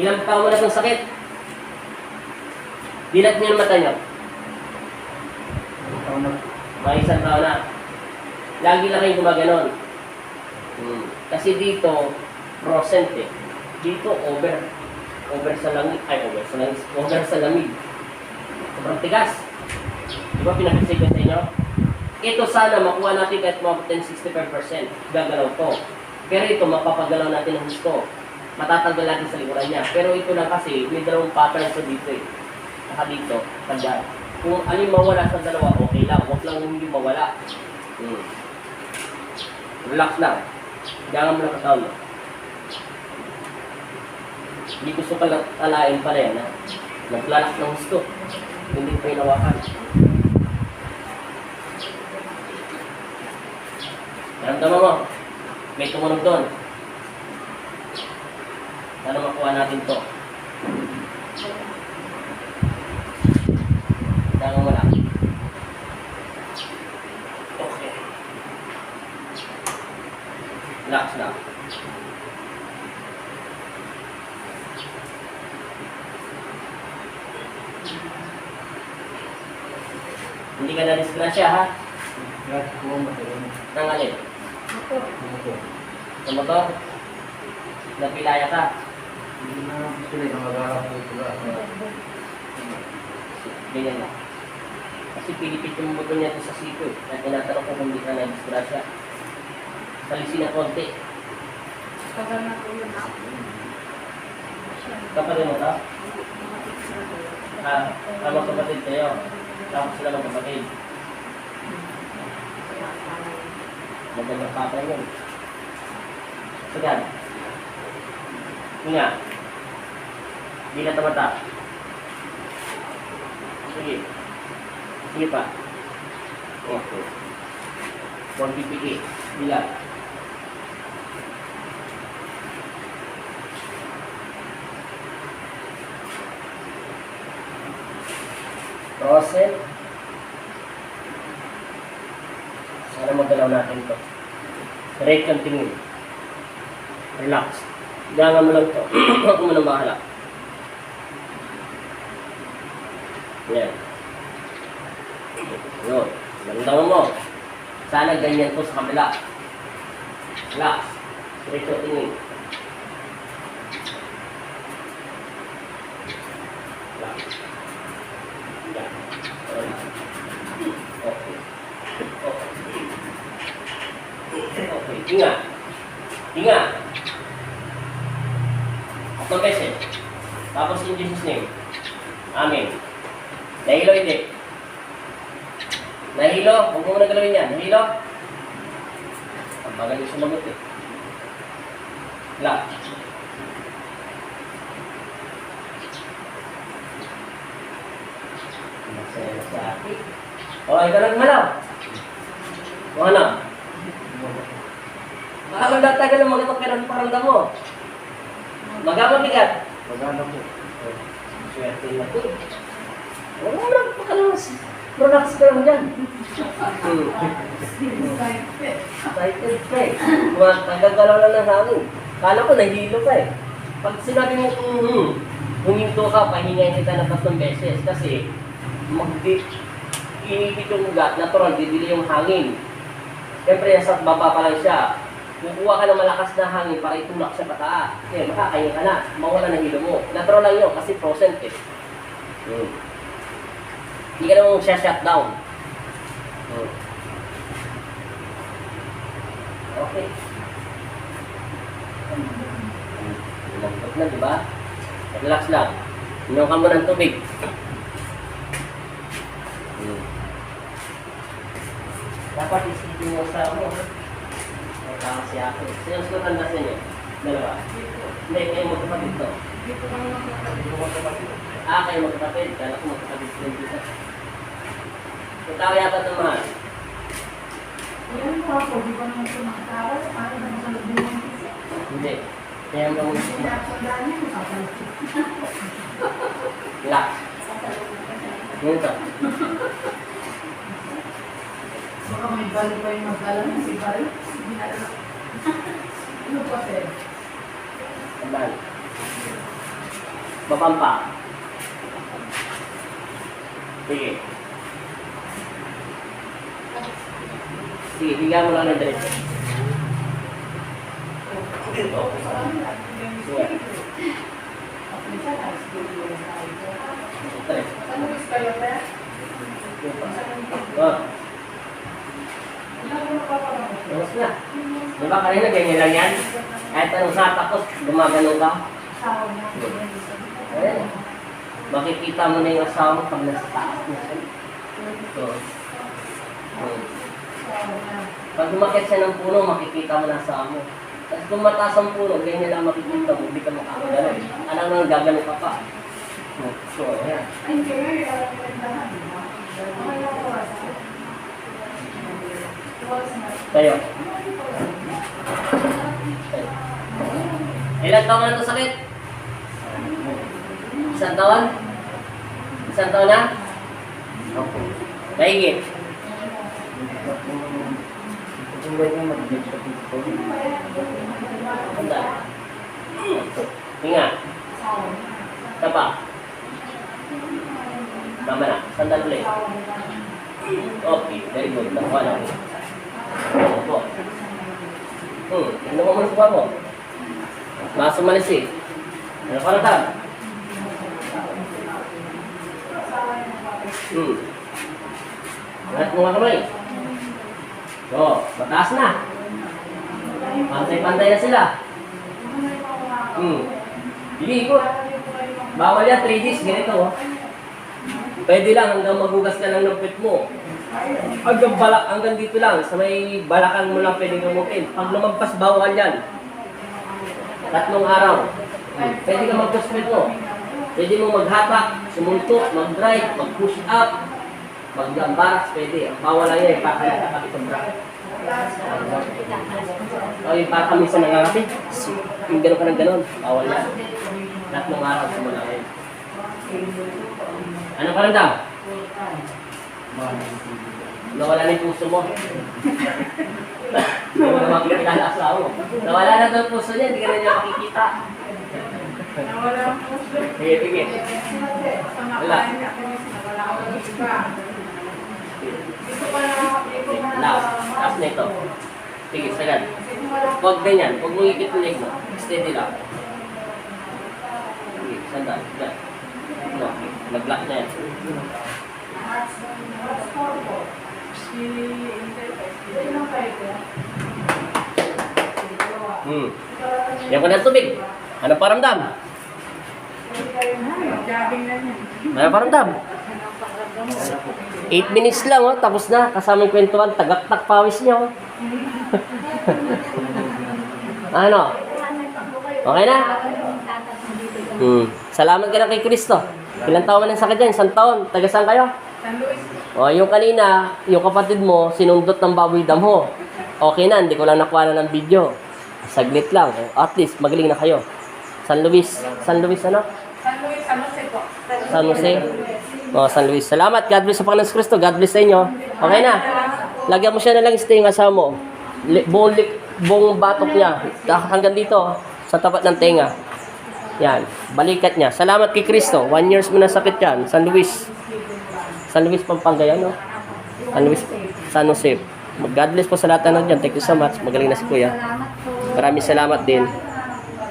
Ilang taon mo na itong sakit? Dilat niyo ang mata niyo. Mga isang taon na. Lagi lang kayong gumaganon. Kasi dito, percent eh. Dito, over sa lamig. Over sa lamig. Sobrang tigas. Di ba pinag-isip ko sa inyo? Ito sana makuha natin kahit mga 10-65%. Gagalaw to. Pero ito, mapapagalaw natin ang gusto. Matatanggal natin sa likuran niya. Pero ito lang kasi, may dalawang pattern sa dito eh. Saka dito, tanda. Kung alin mawala sa dalawa, okay lang. Huwag lang hindi mawala. Relax lang. Diyangan mo lang katawan mo. Hindi gusto ka lang alain pala yan ha. Naglalak ng gusto. Hindi pa inawakan. Naramdaman mo. May tumunog doon. Sana makuha natin to. Diyangan mo lang. Okay. Relax lang. Hindi ka na-disgrasya ha? Nang alin? Sa motor? Napilaya ka? Ganyan lang. Kasi pilipit yung motor niya sa siko eh. At tinatanong ko kung hindi ka na-disgrasya. Salisin na konti. Kapatid mo ka? Tama kapatid kayo. Tapos sila ng kapatid. Magandang patay yun. Sige. Hinga. Hindi na tamata. Sige. Sige pa. Okay. 1 PPE. Bilang. Rosen. Sana magalaw natin ito. Straight kang tingin. Relax. Gangan mo lang ito. Huwag mo nang bahala. Yan. Yun. Maramdaman mo. Sana ganyan po sa kabila. Relax. Straight kang tingin. Relax. Yan. Okay. Okay, hinga. Hinga. Atong beses. Tapos in Jesus name. Amen. Nahilo hindi. Nahilo. Huwag mo na galawin yan. Nahilo. Ang magaling sumagot eh. Relax. Masaya sa akin. Okay ka lang malaw. O ano? Makakaganda tagal ng mga pakiramdam paramdam mo. Magkamabigat. Maganda po. Swerte na po. Wala mo lang pakalas. Relax ka lang dyan. Excited ka eh. Tagagalaw lang ng hangin. Kala ko nahilo ka eh. Pag sinabi mo, huminto ka, pahingayin kita ng 3 beses. Kasi, inipit yung ugat, natural, didili yung hangin. Siyempre, sa baba pa lang siya. Kukuha ka ng malakas na hangin para itulak siya pataas. Kaya makakain ka na, mawala ng hilo mo. Natural lang yun kasi frozen eh. Hindi ka naman siya shutdown. Okay. Lambot na, di ba? Relax lang. Inom ka mo ng tubig. Dapat isipin mo sa mo. Tama siya ako. Sino sulat na sa inyo? Dalawa? Hindi, kayo magkapatid to. Kayo magkapatid. Kala ko magkapatid ko dito. Ikaw yata ito mahal. Yan po ako, di ba naman ito makatawa? Paano naman sa lubong ng isa? Hindi. Kaya mo kung Sinapsandaan niya, makatawa. relax. Yun ito. Baka may balo pa yung mag-alam ng si Balo. Ano po, sir? Sandal. Babang pa. Sige. Sige, bigyan mo lang ng diretso. Sige. Ano is kayo, pe? Oh, Ano ko napapagawa? tapos na. Di ba kanina ganyan lang yan? Kahit anong satapos, gumagano ka. Asawa na. Ayan. Makikita mo na yung asawa mo pag nasa taas mo siya. So, Asawa na. pag umakyat siya ng puno, makikita mo na asawa mo. Tapos kung mataas ang puno, ganyan lang makikita mo, hindi ka makakagano. Alam mo, gagano ka pa. So, ayan. Ay, hindi. Alam ko rin lahat. Okay lang po. Tayo. Ilan taon na ito sakit? Isang taon? Isang taon na? Opo. Mahigit. Handa. Hinga. Tapa. Tama na. Sandal ulit. Okay. Very good. Nakuha na. Opo. Ano mo muna suka mo? Masang malis eh. Ano ka na tag? Angat mo nga kamay. So, mataas na. Pantay-pantay na sila. Hindi, ikot. Bawal yan, 3 days, ganito. Oh. Pwede lang hanggang magugas ka lang ng pet mo. Hanggang dito lang, sa may balakan mo lang pwede gamutin. Pag lumagpas, bawal yan. 3 araw. Pwede ka mag-push mo. Pwede mo maghatak, sumuntok, mag-drive, mag-push up, mag-gambaras, pwede. Ang bawal lang yan, ipakalit ka itong bra. O, yung baka minsan nangangapit, yung gano'n ka ng gano'n, bawal yan. 3 araw, simula ngayon. Ano ka lang daw? Nawala na yung puso mo. Hindi mo na makikilala asawa mo. Nawala na daw yung puso niya, hindi ka na niya makikita. Nawala ang puso. Sige, sige. Wala. Last. Last na ito. Sige, sagad. Huwag ganyan. Huwag mong ikit ulit mo. Steady lang. Sige, sandal. Sandal. No, nag-lock na yan. Yan ko ng tubig. Ano paramdam? Jogging na niya. Ano paramdam? 8 minutes lang, oh, tapos na. Kasama yung kwentuhan, tagaktak pawis niya. Oh. Ano? Okay na? Salamat ka na kay Kristo. Ilang taon na sakit dyan? 1 taon. Taga saan kayo? San Luis. O, yung kanina, yung kapatid mo, sinundot ng baboy damho. Okay na, hindi ko lang nakuha na ng video. Saglit lang. At least, magaling na kayo. San Luis. San Luis ano? San Luis, San Jose po. San Jose. O, San Luis. Salamat. God bless sa Panginoon Kristo. God bless sa inyo. Okay na. Lagyan mo siya na lang stay yung asawa mo. Buong batok niya. Hanggang dito, sa tapat ng tenga. Yan. Balikat niya. Salamat kay Kristo. 1 years mo na sakit yan. San Luis. San Luis, Pampanga yan, no? San Luis, San Jose. God bless po sa lahat na dyan. Thank you so much. Magaling na si Kuya. Maraming salamat din.